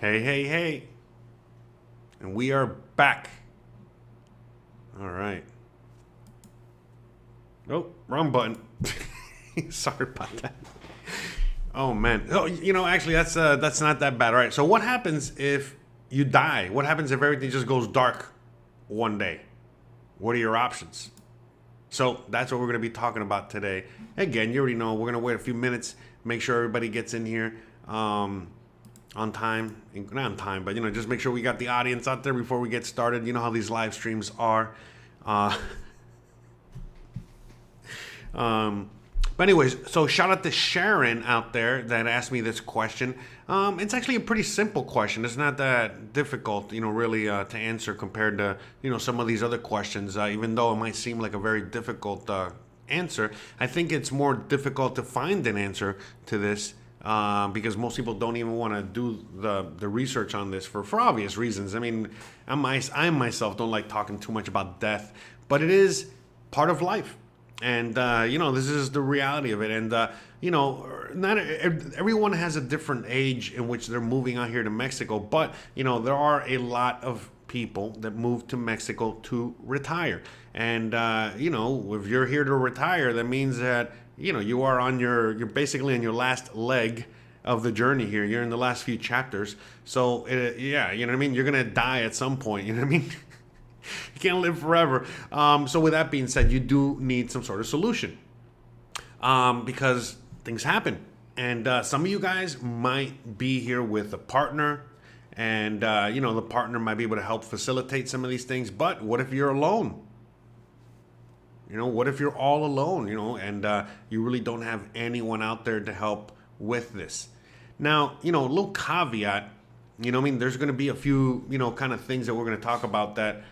Hey, hey, hey. And we are back. All right. Oh, wrong button. Sorry about that. Oh man. Oh, actually that's not that bad. All right. So what happens if you die? What happens if everything just goes dark one day? What are your options? So that's what we're going to be talking about today. Again, you already know we're going to wait a few minutes, make sure everybody gets in here on time. Not on time, but just make sure we got the audience out there before we get started. You know how these live streams are. Uh, but anyways, so shout out to Sharon out there that asked me this question. It's actually a pretty simple question. It's not that difficult, really to answer compared to, some of these other questions. Even though it might seem like a very difficult answer, I think it's more difficult to find an answer to this because most people don't even want to do the research on this for obvious reasons. I mean, I myself don't like talking too much about death, but it is part of life. And this is the reality of it. And not everyone has a different age in which they're moving out here to Mexico, but there are a lot of people that move to Mexico to retire. And if you're here to retire, that means that you are you're basically on your last leg of the journey here. You're in the last few chapters. So yeah, you know what I mean? You're gonna die at some point, you know what I mean? You can't live forever. So with that being said, you do need some sort of solution because things happen. And some of you guys might be here with a partner and, the partner might be able to help facilitate some of these things. But what if you're alone? What if you're all alone, and you really don't have anyone out there to help with this? Now, a little caveat, there's going to be a few, kind of things that we're going to talk about that,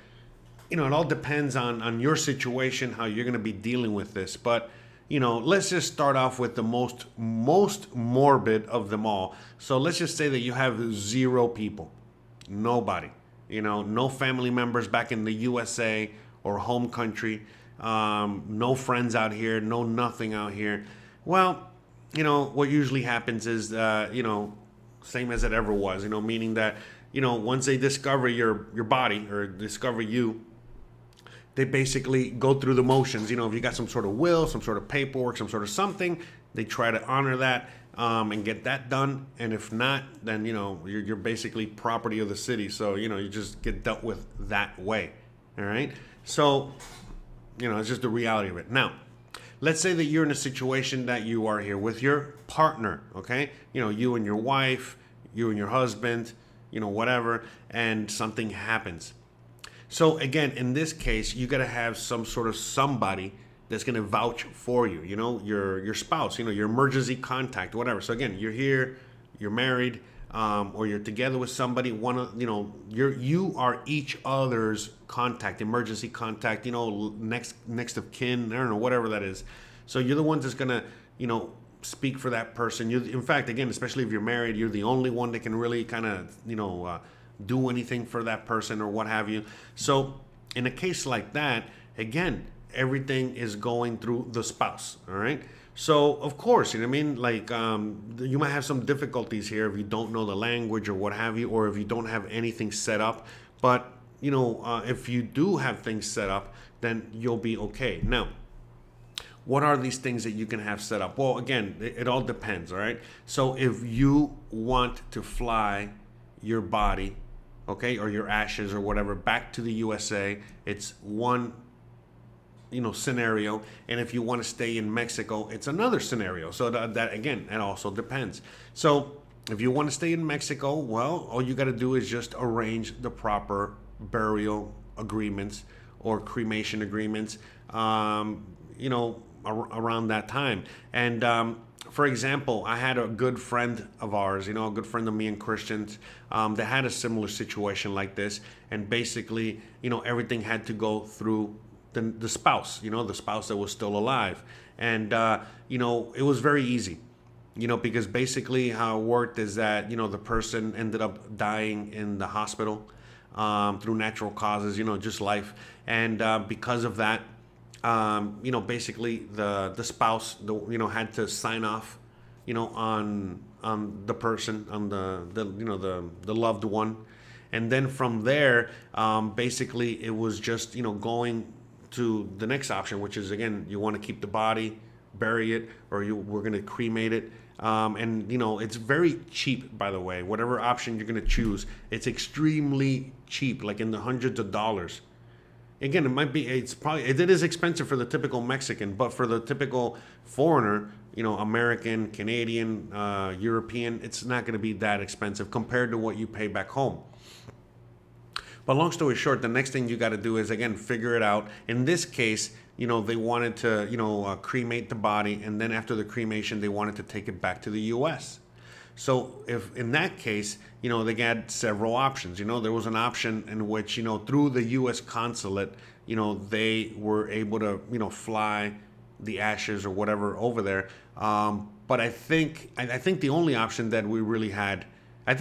it all depends on your situation, how you're going to be dealing with this. But, let's just start off with the most morbid of them all. So let's just say that you have 0 people, nobody, no family members back in the USA or home country, no friends out here, no nothing out here. Well, what usually happens is, same as it ever was, meaning that, once they discover your body or discover you, they basically go through the motions. If you got some sort of will, some sort of paperwork, some sort of something, they try to honor that and get that done. And if not, then, you're basically property of the city. So, you just get dealt with that way. All right. So, it's just the reality of it. Now, let's say that you're in a situation that you are here with your partner. Okay. You and your wife, you and your husband, whatever, and something happens. So again, in this case, you got to have some sort of somebody that's going to vouch for you, your spouse, your emergency contact, whatever. So again, you're here, you're married, or you're together with somebody, you are each other's contact, emergency contact, next of kin, I don't know, whatever that is. So you're the ones that's going to, speak for that person. In fact, again, especially if you're married, you're the only one that can really kind of, do anything for that person or what have you. So in a case like that, again, everything is going through the spouse. All right. So of course, you might have some difficulties here if you don't know the language or what have you, or if you don't have anything set up. But if you do have things set up, then you'll be okay. Now, what are these things that you can have set up? Well, again, it all depends. All right. So if you want to fly your body, okay, or your ashes or whatever back to the USA, it's one scenario. And if you want to stay in Mexico, it's another scenario. So that again, it also depends. So if you want to stay in Mexico, well, all you got to do is just arrange the proper burial agreements or cremation agreements, around that time. And for example, I had a good friend of ours, a good friend of me and Christians, that had a similar situation like this. And basically, everything had to go through the spouse, the spouse that was still alive. And, it was very easy, because basically how it worked is that, the person ended up dying in the hospital through natural causes, just life. And because of that, basically the spouse, had to sign off, on the person, on the loved one. And then from there, basically it was just, going to the next option, which is, again, you want to keep the body, bury it, or we're going to cremate it. And it's very cheap, by the way. Whatever option you're going to choose, it's extremely cheap, like in the hundreds of dollars. Again, it is expensive for the typical Mexican, but for the typical foreigner, American, Canadian, European, it's not going to be that expensive compared to what you pay back home. But long story short, the next thing you got to do is, again, figure it out. In this case, they wanted to, cremate the body, and then after the cremation, they wanted to take it back to the U.S. So if in that case, they had several options. There was an option in which, through the U.S. consulate, they were able to, fly the ashes or whatever over there. But I think the only option that we really had, what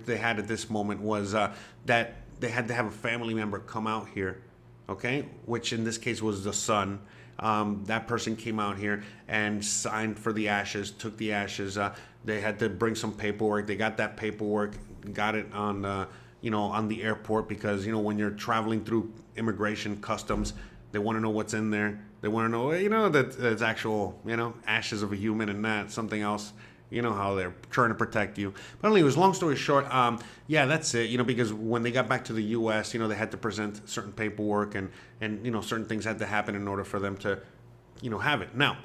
they had at this moment was that they had to have a family member come out here, okay? Which in this case was the son. That person came out here and signed for the ashes, took the ashes. They had to bring some paperwork. They got that paperwork, got it on, on the airport, because, when you're traveling through immigration customs, they want to know what's in there. They want to know, that it's actual, ashes of a human and not something else. You know how they're trying to protect you. But anyways, long story short, that's it. Because when they got back to the U.S., they had to present certain paperwork and certain things had to happen in order for them to, have it. Now,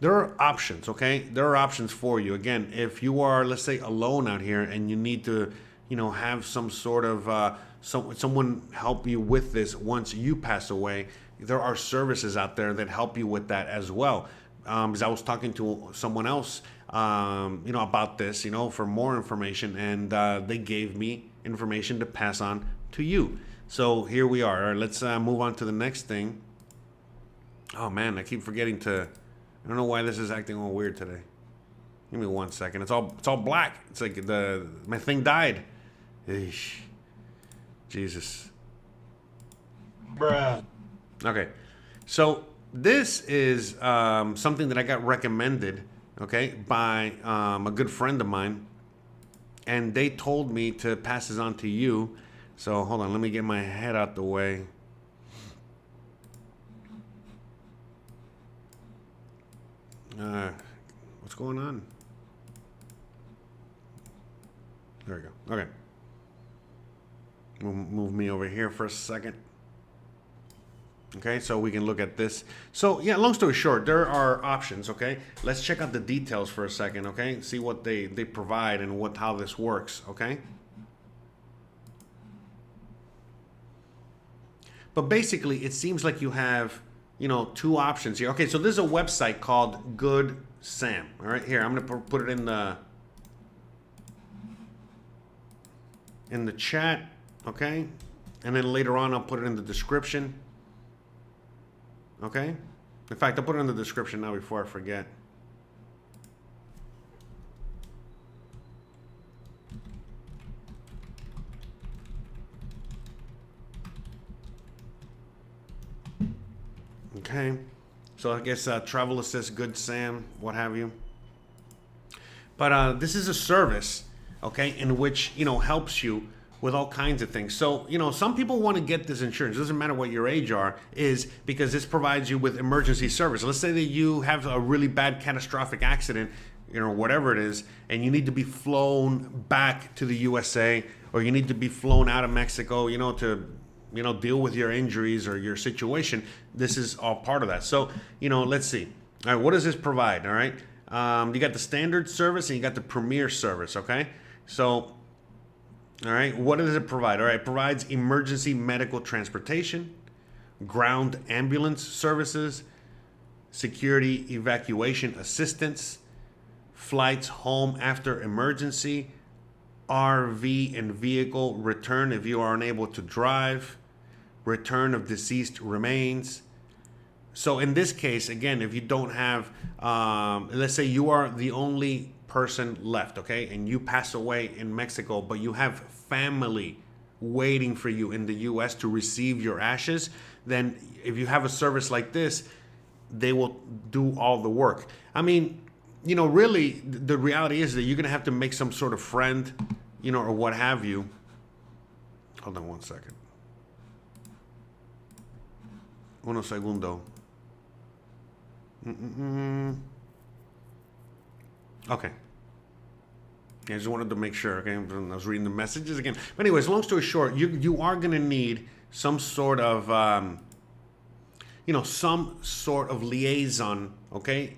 there are options, okay? There are options for you. Again, if you are, let's say, alone out here and you need to, have some sort of someone help you with this once you pass away, there are services out there that help you with that as well. Because I was talking to someone else, about this, for more information, and they gave me information to pass on to you. So here we are. All right, let's move on to the next thing. Oh man, I keep forgetting to. I don't know why this is acting all weird today. Give me 1 second. It's all black. It's like my thing died. Eesh. Jesus. Bruh. Okay, so this is something that I got recommended, okay, by a good friend of mine, and they told me to pass this on to you. So hold on, let me get my head out the way. What's going on? There we go. Okay. Move me over here for a second. Okay, so we can look at this. So yeah, long story short, there are options. Okay, let's check out the details for a second. Okay, see what they provide and how this works. Okay, but basically it seems like you have two options here. Okay, so there's a website called Good Sam. All right, here I'm gonna put it in the chat. Okay, and then later on I'll put it in the description. Okay? In fact, I'll put it in the description now before I forget. Okay. So I guess Travel Assist, Good Sam, what have you. But this is a service, okay, in which, helps you with all kinds of things. So, some people want to get this insurance. It doesn't matter what your age is because this provides you with emergency service. Let's say that you have a really bad catastrophic accident, whatever it is, and you need to be flown back to the USA, or you need to be flown out of Mexico, to, deal with your injuries or your situation. This is all part of that. So, let's see. All right, what does this provide? All right. You got the standard service and you got the premier service. Okay. So, all right, what does it provide? All right, it provides emergency medical transportation, ground ambulance services, security evacuation assistance, flights home after emergency, RV and vehicle return if you are unable to drive, return of deceased remains. So in this case, again, if you don't have, let's say you are the only person left, okay, and you pass away in Mexico, but you have family waiting for you in the US to receive your ashes, then if you have a service like this, they will do all the work. I mean, really, the reality is that you're going to have to make some sort of friend, or what have you. Hold on one second. Uno segundo. Okay. I just wanted to make sure, okay? I was reading the messages again. But anyways, long story short, you are going to need some sort of, some sort of liaison, okay,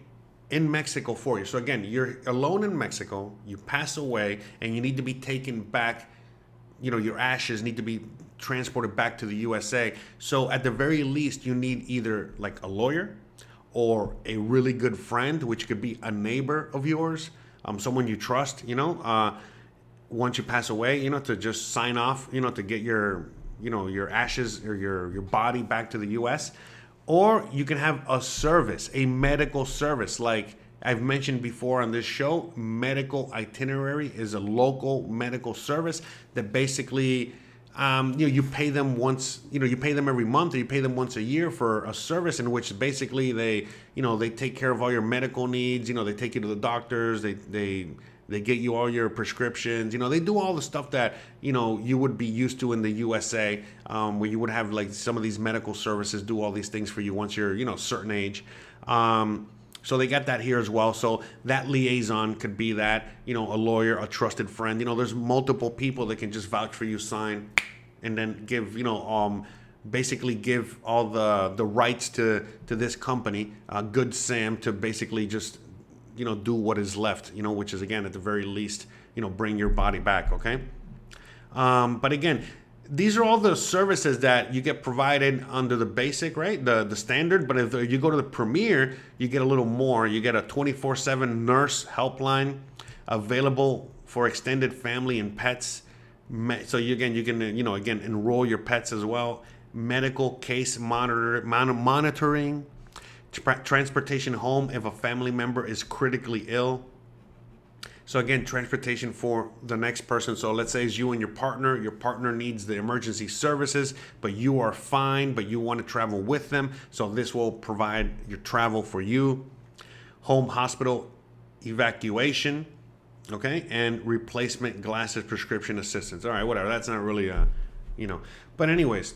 in Mexico for you. So again, you're alone in Mexico, you pass away, and you need to be taken back, your ashes need to be transported back to the USA. So at the very least, you need either like a lawyer or a really good friend, which could be a neighbor of yours, someone you trust, once you pass away, to just sign off, to get your ashes or your body back to the US. Or you can have a service, a medical service. Like I've mentioned before on this show, medical itinerary is a local medical service that basically, you pay them once, you pay them every month, or you pay them once a year for a service in which basically they take care of all your medical needs. They take you to the doctors, they get you all your prescriptions. They do all the stuff that, you would be used to in the USA, where you would have like some of these medical services do all these things for you once you're, a certain age. So they got that here as well. So that liaison could be that, a lawyer, a trusted friend. There's multiple people that can just vouch for you, sign, and then give, basically give all the rights to this company, Good Sam, to basically just, do what is left, which is, again, at the very least, bring your body back, okay? But again, these are all the services that you get provided under the basic, right? The standard. But if you go to the premier, you get a little more. You get a 24/7 nurse helpline available for extended family and pets. So you can enroll your pets as well. Medical case monitoring, transportation home if a family member is critically ill. So again, transportation for the next person. So let's say it's you and your partner needs the emergency services, but you are fine, but you want to travel with them. So this will provide your travel for you. Home hospital evacuation, okay? And replacement glasses prescription assistance. All right, whatever. That's not really, But anyways,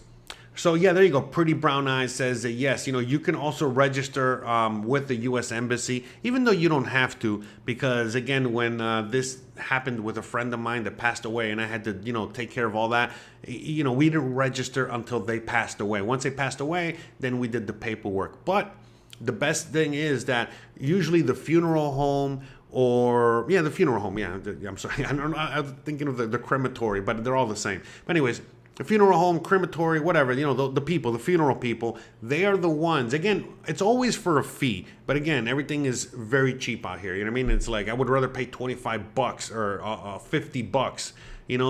so yeah, there you go. Pretty Brown Eyes says that yes, you can also register with the U.S. Embassy, even though you don't have to, because again, when this happened with a friend of mine that passed away, and I had to, take care of all that, we didn't register until they passed away. Once they passed away, then we did the paperwork. But the best thing is that usually the funeral home the funeral home. Yeah, I'm sorry. I'm thinking of the crematory, but they're all the same. But anyways, the funeral home, crematory, whatever, the funeral people, they are the ones. Again, it's always for a fee. But again, everything is very cheap out here. You know what I mean? It's like I would rather pay $25 or $50,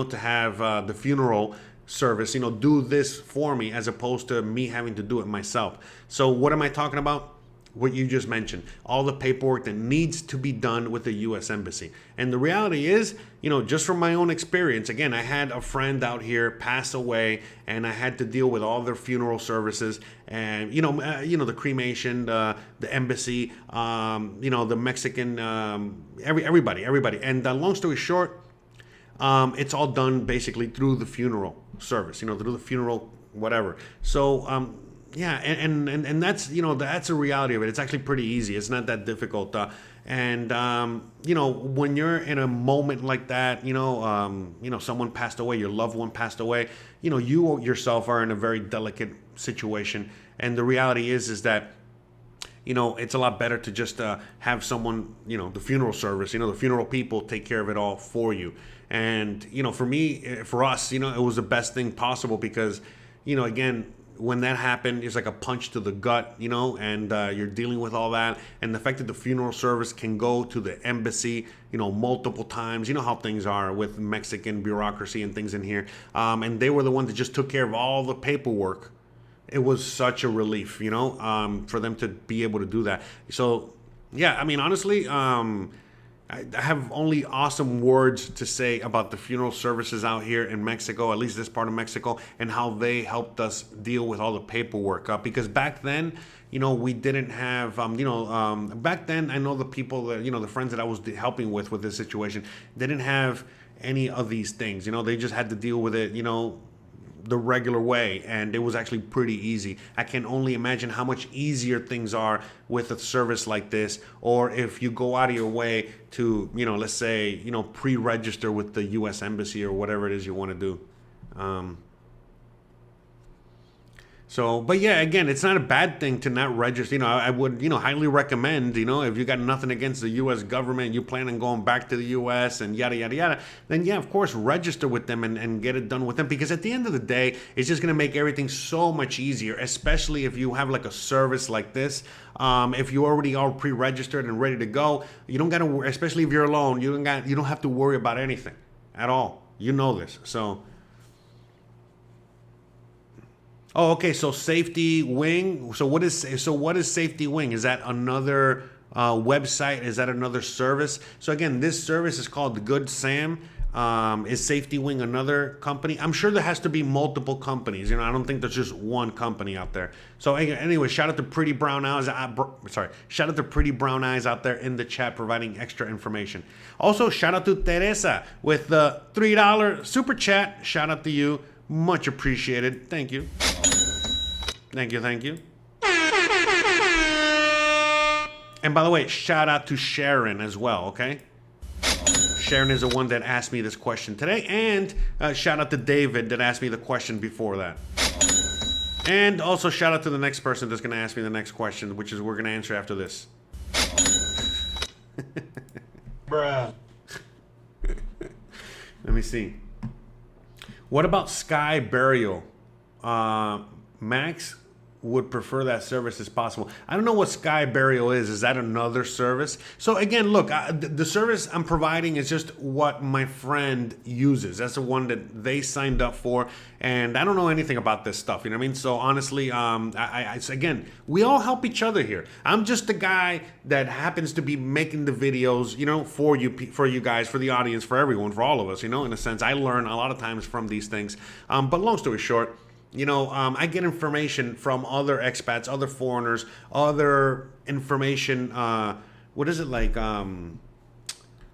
to have the funeral service, do this for me as opposed to me having to do it myself. So what am I talking about? What you just mentioned, all the paperwork that needs to be done with the U.S. Embassy. And the reality is, just from my own experience, again, I had a friend out here pass away, and I had to deal with all their funeral services, and the cremation, the embassy, the Mexican, everybody. And long story short, it's all done basically through the funeral service, through the funeral whatever. So. Yeah, and that's that's a reality of it. It's actually pretty easy. It's not that difficult. When you're in a moment like that, someone passed away, your loved one passed away, you yourself are in a very delicate situation. And the reality is that it's a lot better to just have someone, the funeral service, the funeral people take care of it all for you. And for us, it was the best thing possible because, again, when that happened, it's like a punch to the gut, and you're dealing with all that. And the fact that the funeral service can go to the embassy, multiple times, how things are with Mexican bureaucracy and things in here. And they were the ones that just took care of all the paperwork. It was such a relief, for them to be able to do that. So, yeah, I mean, honestly, I have only awesome words to say about the funeral services out here in Mexico, at least this part of Mexico, and how they helped us deal with all the paperwork. Because back then, we didn't have, back then, I know the people that, the friends that I was helping with this situation, didn't have any of these things. They just had to deal with it, the regular way, and it was actually pretty easy. I can only imagine how much easier things are with a service like this, or if you go out of your way to, let's say, pre-register with the U.S. Embassy or whatever it is you want to do. But yeah, again, it's not a bad thing to not register. I would, highly recommend, if you got nothing against the U.S. government, you plan on going back to the U.S. and yada, yada, yada, then yeah, of course, register with them and get it done with them. Because at the end of the day, it's just going to make everything so much easier, especially if you have like a service like this. If you already are pre-registered and ready to go, you don't got to, especially if you're alone, you don't have to worry about anything at all. You know this. So... Oh, okay. So Safety Wing. So what is Safety Wing? Is that another website? Is that another service? So again, this service is called Good Sam. Is Safety Wing another company? I'm sure there has to be multiple companies. I don't think there's just one company out there. So anyway, shout out to Pretty Brown Eyes. Shout out to Pretty Brown Eyes out there in the chat providing extra information. Also, shout out to Teresa with the $3 super chat. Shout out to you. Much appreciated. Thank you. Thank you. And by the way, shout out to Sharon as well, okay? Sharon is the one that asked me this question today. And shout out to David that asked me the question before that. And also shout out to the next person that's going to ask me the next question, which is we're going to answer after this. Bruh. Let me see. What about Sky Burial? Max would prefer that service as possible. I don't know what Sky Burial is. Is that another service? So again, look, the service I'm providing is just what my friend uses. That's the one that they signed up for, and I don't know anything about this stuff. You know what I mean? So honestly, again, we all help each other here. I'm just the guy that happens to be making the videos, for you guys, for the audience, for everyone, for all of us. In a sense, I learn a lot of times from these things. But long story short, I get information from other expats, other foreigners, other information,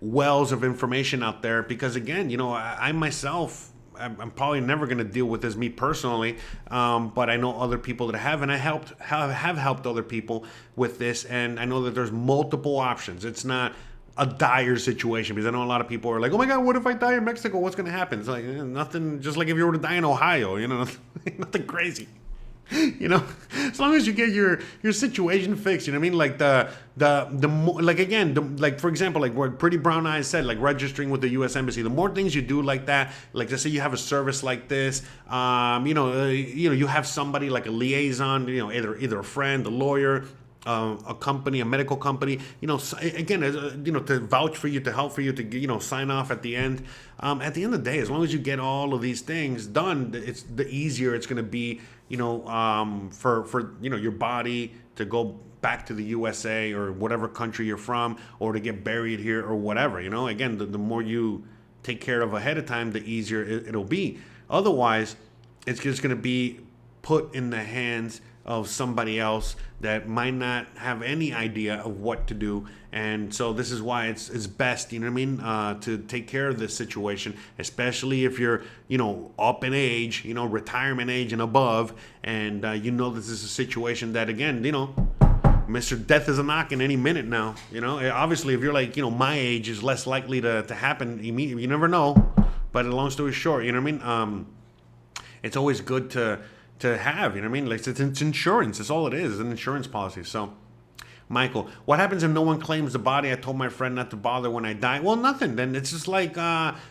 wells of information out there. Because again, I myself, I'm probably never going to deal with this, me personally, but I know other people that have, and I have helped other people with this, and I know that there's multiple options. It's not a dire situation, because I know a lot of people are like, oh my God, what if I die in Mexico? What's going to happen? It's like nothing, just like if you were to die in Ohio, nothing crazy. As long as you get your situation fixed, like for example, like what Pretty Brown Eyes said, like registering with the U.S. Embassy, the more things you do like that, like let's say you have a service like this, you have somebody like a liaison, either a friend, a lawyer, a company, a medical company, again, to vouch for you, to help for you, to, sign off at the end. At the end of the day, as long as you get all of these things done, it's the easier it's going to be, for your body to go back to the USA or whatever country you're from, or to get buried here or whatever, again, the more you take care of ahead of time, the easier it'll be. Otherwise, it's just going to be put in the hands of somebody else that might not have any idea of what to do. And so this is why it's best, to take care of this situation, especially if you're, up in age, retirement age and above, and this is a situation that, again, Mr. Death is a knocking any minute now. Obviously, if you're like, my age, is less likely to happen immediately. You never know. But long story short, it's always good to have, like it's insurance. That's all it is, an insurance policy. So, Michael, what happens if no one claims the body? I told my friend not to bother when I die. Well, nothing. Then it's just like,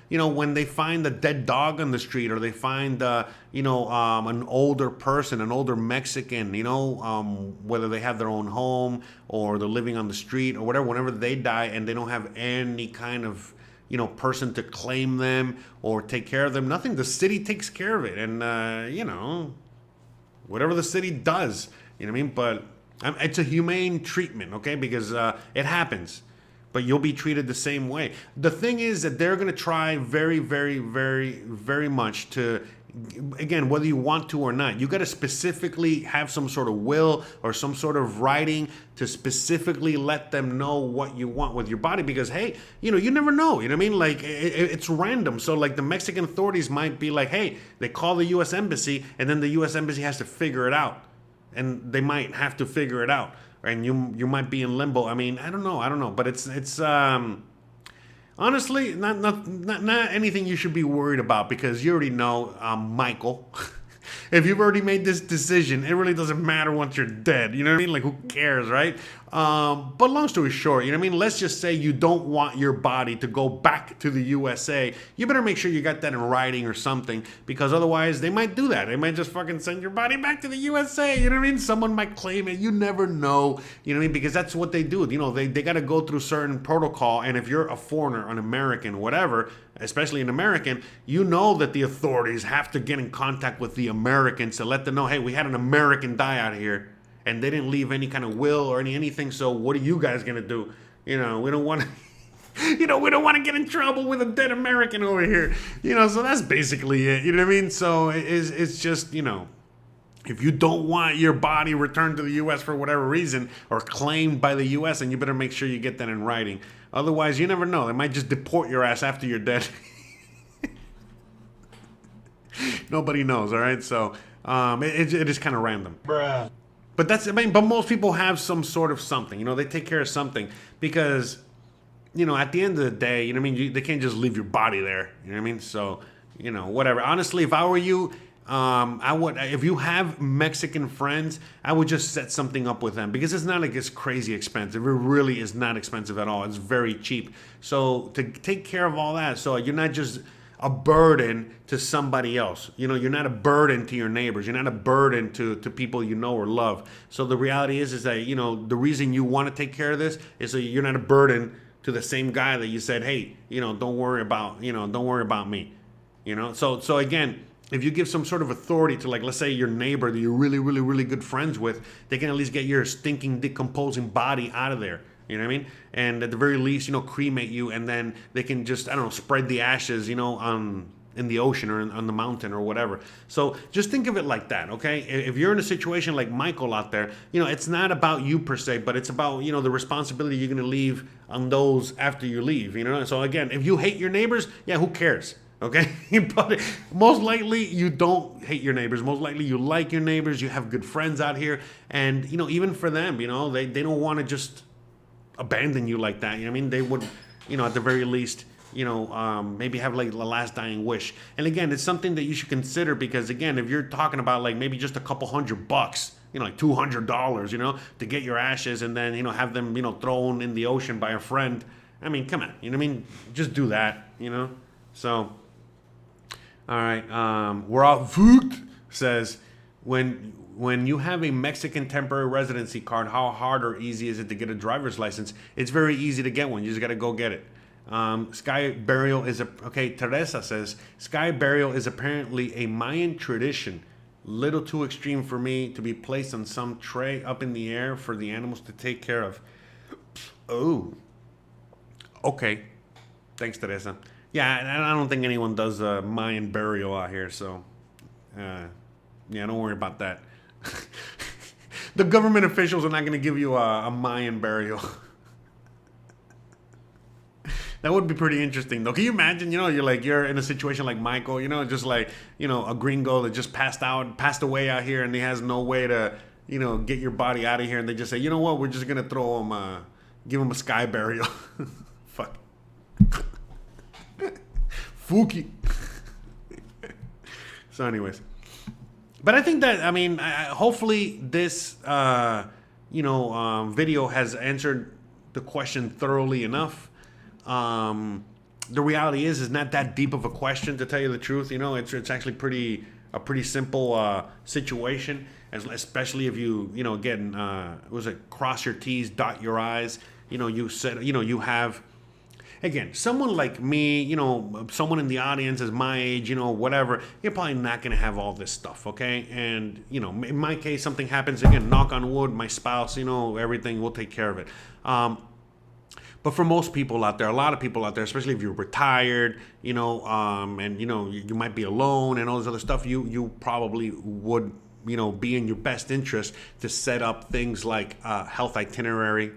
when they find a dead dog on the street, or they find, an older person, an older Mexican, whether they have their own home or they're living on the street or whatever, whenever they die and they don't have any kind of, person to claim them or take care of them, nothing. The city takes care of it. And, whatever the city does, But it's a humane treatment, okay? Because it happens. but you'll be treated the same way. The thing is that they're going to try very, very, very, very much to, again, whether you want to or not, you got to specifically have some sort of will or some sort of writing to specifically let them know what you want with your body, because hey, you know, you never know, you know what I mean? Like it's random. So like the Mexican authorities might be like, hey, they call the US embassy, and then the US embassy has to figure it out, and they might have to figure it out, and you might be in limbo. I mean, I don't know, but it's honestly not anything you should be worried about, because you already know, Michael. If you've already made this decision, it really doesn't matter once you're dead. You know what I mean? Like, who cares, right? But long story short, you know what I mean? Let's just say you don't want your body to go back to the USA. You better make sure you got that in writing or something, because otherwise they might do that. They might just fucking send your body back to the USA. You know what I mean? Someone might claim it. You never know. You know what I mean? Because that's what they do. You know, they got to go through certain protocol. And if you're a foreigner, an American, whatever, especially an American, you know that the authorities have to get in contact with the Americans to let them know, hey, we had an American die out here, and they didn't leave any kind of will or anything. So what are you guys gonna do? You know, we don't want to, you know, we don't want to get in trouble with a dead American over here. You know, so that's basically it. You know what I mean? So it's just, you know, if you don't want your body returned to the U.S. for whatever reason, or claimed by the U.S., then you better make sure you get that in writing. Otherwise, you never know. They might just deport your ass after you're dead. Nobody knows, all right? So it is kind of random. Bruh. But that's, I mean, but most people have some sort of something. You know, they take care of something, because, you know, at the end of the day, you know what I mean? They can't just leave your body there. You know what I mean? So, you know, whatever. Honestly, if I were you, I would, if you have Mexican friends, I would just set something up with them, because it's not like it's crazy expensive. It really is not expensive at all. It's very cheap. So to take care of all that, so you're not just a burden to somebody else. You know, you're not a burden to your neighbors. You're not a burden to people you know or love. So the reality is that, you know, the reason you want to take care of this is so you're not a burden to the same guy that you said, hey, you know, don't worry about me. You know, so again, if you give some sort of authority to, like, let's say your neighbor that you're really, really, really good friends with, they can at least get your stinking, decomposing body out of there. You know what I mean? And at the very least, you know, cremate you, and then they can just, I don't know, spread the ashes, you know, in the ocean or on the mountain or whatever. So just think of it like that, okay? If you're in a situation like Michael out there, you know, it's not about you per se, but it's about, you know, the responsibility you're going to leave on those after you leave, you know? So again, if you hate your neighbors, yeah, who cares? Okay, but most likely you don't hate your neighbors. Most likely you like your neighbors. You have good friends out here, and you know, even for them, you know, they don't want to just abandon you like that. You know what I mean? They would, you know, at the very least, you know, maybe have like the last dying wish. And again, it's something that you should consider, because again, if you're talking about like maybe just a couple $100, you know, like $200, you know, to get your ashes, and then, you know, have them, you know, thrown in the ocean by a friend. I mean, come on, you know what I mean? Just do that, you know. So. All right, we're out. Food says, when you have a Mexican temporary residency card, how hard or easy is it to get a driver's license? It's very easy to get one. You just got to go get it. Sky burial is Teresa says, sky burial is apparently a Mayan tradition. Little too extreme for me to be placed on some tray up in the air for the animals to take care of. Oh, okay. Thanks, Teresa. Yeah, I don't think anyone does a Mayan burial out here, so yeah, don't worry about that. The government officials are not going to give you a Mayan burial. That would be pretty interesting, though. Can you imagine, you know, you're in a situation like Michael, you know, just like, you know, a gringo that just passed away out here, and he has no way to, you know, get your body out of here, and they just say, you know what, we're just going to give him a sky burial. Fuck. Fooky. So anyways, but I think that, I mean, hopefully this, video has answered the question thoroughly enough. The reality is not that deep of a question, to tell you the truth. You know, it's actually a pretty simple situation, especially if you know, again, cross your T's, dot your I's. You know, you said, you know, you have. Again, someone like me, you know, someone in the audience is my age, you know, whatever, you're probably not going to have all this stuff, okay? And, you know, in my case, something happens, again, knock on wood, my spouse, you know, everything, we'll take care of it. But for most people out there, a lot of people out there, especially if you're retired, and you might be alone and all this other stuff, you probably would, be in your best interest to set up things like health itinerary,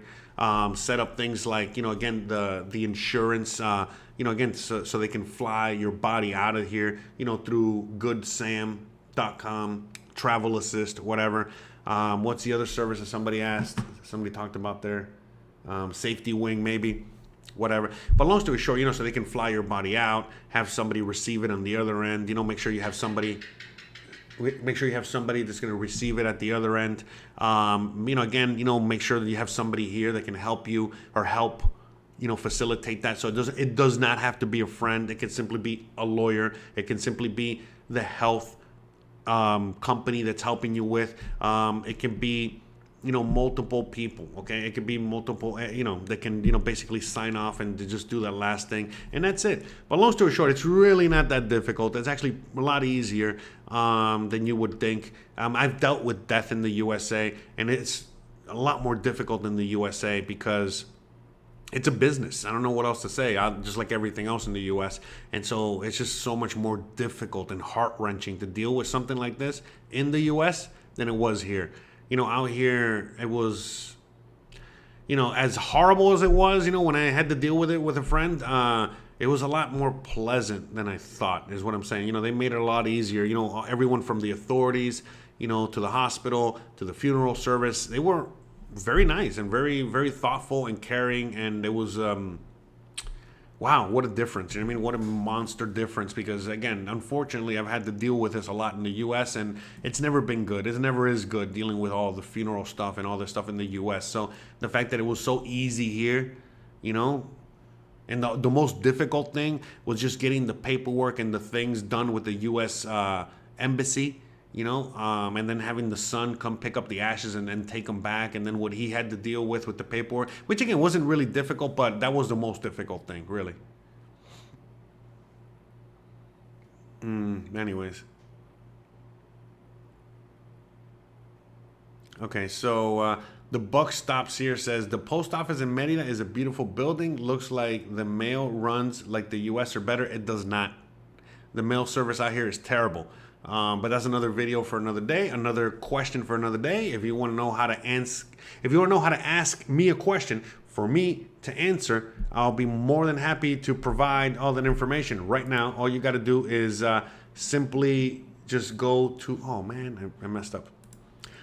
set up things like, again, the insurance, again, so they can fly your body out of here, through goodsam.com, travel assist, whatever. What's the other service that somebody asked? Somebody talked about there. Safety wing, maybe, whatever. But long story short, so they can fly your body out, have somebody receive it on the other end. Make sure you have somebody that's going to receive it at the other end. Again, make sure that you have somebody here that can help you or help, facilitate that. So it does not have to be a friend. It can simply be a lawyer. It can simply be the health company that's helping you with. It can be multiple people, okay? It could be multiple, that can, basically sign off and to just do that last thing, and that's it. But long story short, it's really not that difficult. It's actually a lot easier than you would think. I've dealt with death in the USA, and it's a lot more difficult in the USA because it's a business. I don't know what else to say, just like everything else in the US. And so it's just so much more difficult and heart-wrenching to deal with something like this in the US than it was here. Out here, it was, as horrible as it was, when I had to deal with it with a friend, it was a lot more pleasant than I thought, is what I'm saying. They made it a lot easier. Everyone from the authorities, to the hospital, to the funeral service, they were very nice and very, very thoughtful and caring. And it was, wow, what a difference. What a monster difference. Because, again, unfortunately, I've had to deal with this a lot in the U.S. and it's never been good. It never is good dealing with all the funeral stuff and all this stuff in the U.S. So the fact that it was so easy here, and the most difficult thing was just getting the paperwork and the things done with the U.S. Embassy, and then having the son come pick up the ashes and then take them back, and then what he had to deal with the paperwork, which again wasn't really difficult, but that was the most difficult thing, really. Anyways. Okay, so the buck stops here, says the post office in Merida is a beautiful building. Looks like the mail runs like the U.S. or better. It does not. The mail service out here is terrible. But that's another video for another day, another question for another day. If you want to know how to ask me a question for me to answer, I'll be more than happy to provide all that information. Right now, all you got to do is simply just go to, oh man, I messed up.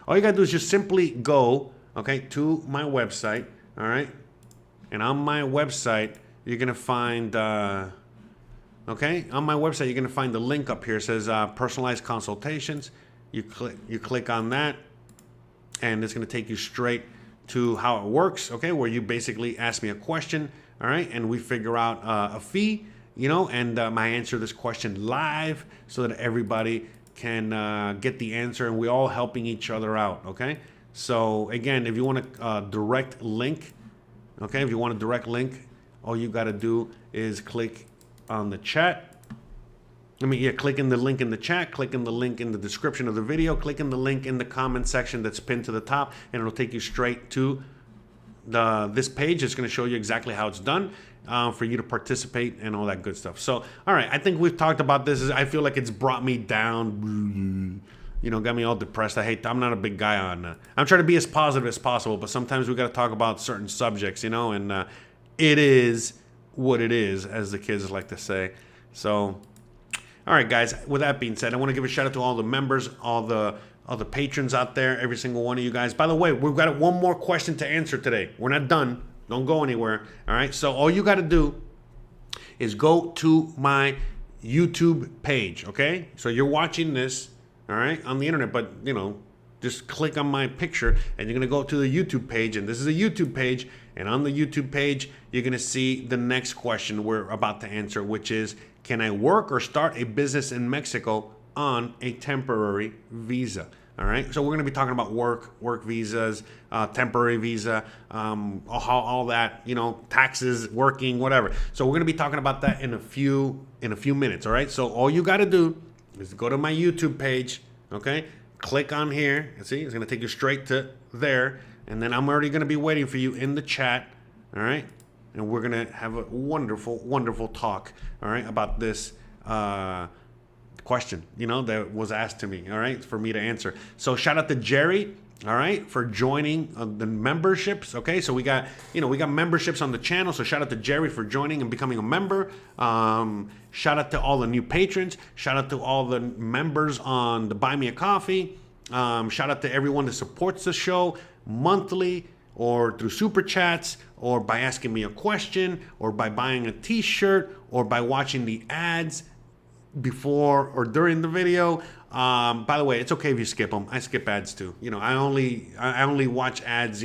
All you got to do is just simply go, okay, to my website, all right? And on my website, you're going to find... Okay, on my website, you're going to find the link up here. It says personalized consultations. You click on that, and it's going to take you straight to how it works, okay, where you basically ask me a question, all right, and we figure out a fee, and I answer this question live so that everybody can get the answer, and we're all helping each other out, okay? So, again, if you want a direct link, okay, if you want a direct link, all you got to do is click on the chat. Click in the link in the chat, click in the link in the description of the video, click in the link in the comment section that's pinned to the top, and it'll take you straight to this page. It's going to show you exactly how it's done for you to participate and all that good stuff. So, all right, I think we've talked about this. I feel like it's brought me down, got me all depressed. I'm not a big guy on, I'm trying to be as positive as possible, but sometimes we got to talk about certain subjects, and it is what it is, as the kids like to say. So, all right, guys, with that being said, I want to give a shout out to all the members, all the patrons out there, every single one of you guys. By the way, we've got one more question to answer today. We're not done. Don't go anywhere. All right, so all you got to do is go to my YouTube page, okay? So you're watching this, all right, on the internet, but, just click on my picture, and you're going to go to the YouTube page, and this is a YouTube page, and on the YouTube page, you're going to see the next question we're about to answer, which is, can I work or start a business in Mexico on a temporary visa? All right, so we're going to be talking about work visas, temporary visa, all that, taxes, working, whatever. So we're going to be talking about that in a few minutes, all right? So all you got to do is go to my YouTube page, okay? Click on here. See, it's going to take you straight to there. And then I'm already going to be waiting for you in the chat. All right. and we're going to have a wonderful, wonderful talk, all right, about this question, that was asked to me, all right, for me to answer. So shout out to Jerry, all right, for joining the memberships. Okay, so we got memberships on the channel. So shout out to Jerry for joining and becoming a member. Shout out to all the new patrons. Shout out to all the members on the Buy Me a Coffee. Shout out to everyone that supports the show monthly or through super chats or by asking me a question or by buying a t-shirt or by watching the ads before or during the video. By the way, it's okay if you skip them. I skip ads too. I only watch ads,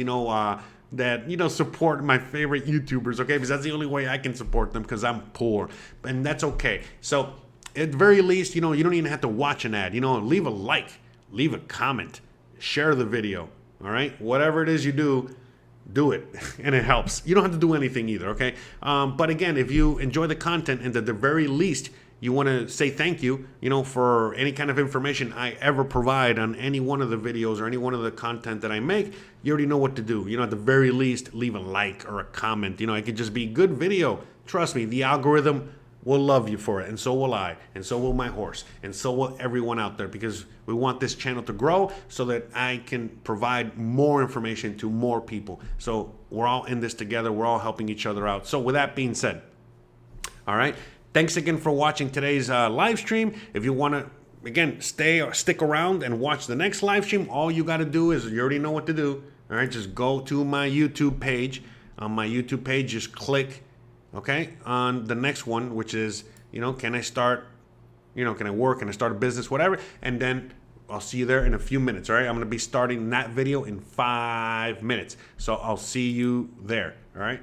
that, support my favorite YouTubers, okay? Because that's the only way I can support them because I'm poor. And that's okay. So at the very least, you don't even have to watch an ad. Leave a like, leave a comment, share the video, all right? Whatever it is you do it, and it helps. You don't have to do anything either, okay? But again, if you enjoy the content and at the very least, you want to say thank you, for any kind of information I ever provide on any one of the videos or any one of the content that I make, you already know what to do. At the very least, leave a like or a comment. It could just be good video. Trust me, the algorithm will love you for it, and so will I, and so will my horse, and so will everyone out there, because we want this channel to grow so that I can provide more information to more people. So we're all in this together. We're all helping each other out. So with that being said, all right, thanks again for watching today's live stream. If you want to, again, stick around and watch the next live stream, all you got to do is, you already know what to do. All right, just go to my YouTube page. On my YouTube page, just click, okay, on the next one, which is, can I start, can I work, can I start a business, whatever. And then I'll see you there in a few minutes, all right? I'm going to be starting that video in 5 minutes. So I'll see you there, all right?